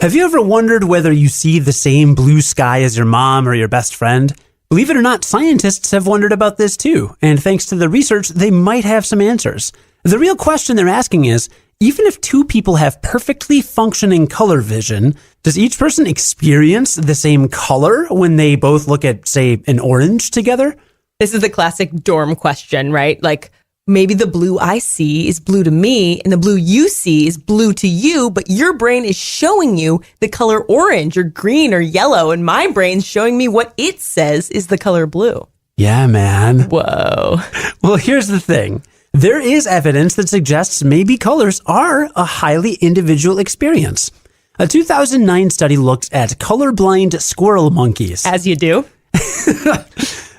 Have you ever wondered whether you see the same blue sky as your mom or your best friend? Believe it or not, scientists have wondered about this too, and thanks to the research, they might have some answers. The real question they're asking is, even if two people have perfectly functioning color vision, does each person experience the same color when they both look at, say, an orange together? This is the classic dorm question, right? Like, maybe the blue I see is blue to me, and the blue you see is blue to you, but your brain is showing you the color orange or green or yellow, and my brain's showing me what it says is the color blue. Yeah, man. Whoa. Well, here's the thing. There is evidence that suggests maybe colors are a highly individual experience. A 2009 study looked at colorblind squirrel monkeys. As you do.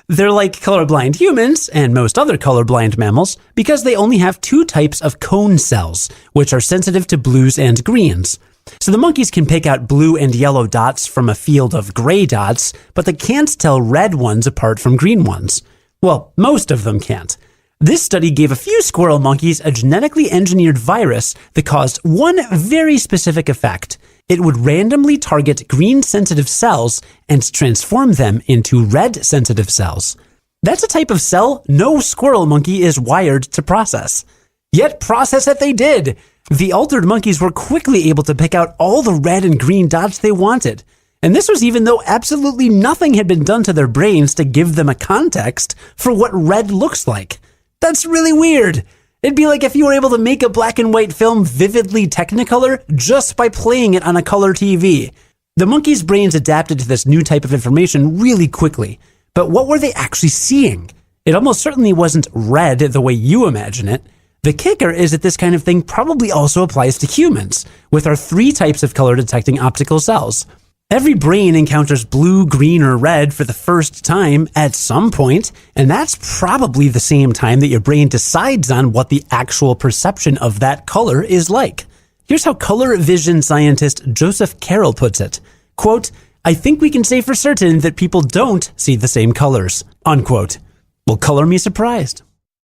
They're like colorblind humans and most other colorblind mammals because they only have two types of cone cells, which are sensitive to blues and greens. So the monkeys can pick out blue and yellow dots from a field of gray dots, but they can't tell red ones apart from green ones. Well, most of them can't. This study gave a few squirrel monkeys a genetically engineered virus that caused one very specific effect. It would randomly target green-sensitive cells and transform them into red-sensitive cells. That's a type of cell no squirrel monkey is wired to process. Yet process it they did. The altered monkeys were quickly able to pick out all the red and green dots they wanted. And this was even though absolutely nothing had been done to their brains to give them a context for what red looks like. That's really weird. It'd be like if you were able to make a black and white film vividly Technicolor just by playing it on a color TV. The monkeys' brains adapted to this new type of information really quickly. But what were they actually seeing? It almost certainly wasn't red the way you imagine it. The kicker is that this kind of thing probably also applies to humans, with our three types of color detecting optical cells. Every brain encounters blue, green, or red for the first time at some point, and that's probably the same time that your brain decides on what the actual perception of that color is like. Here's how color vision scientist Joseph Carroll puts it. Quote, "I think we can say for certain that people don't see the same colors." Unquote. Well, color me surprised.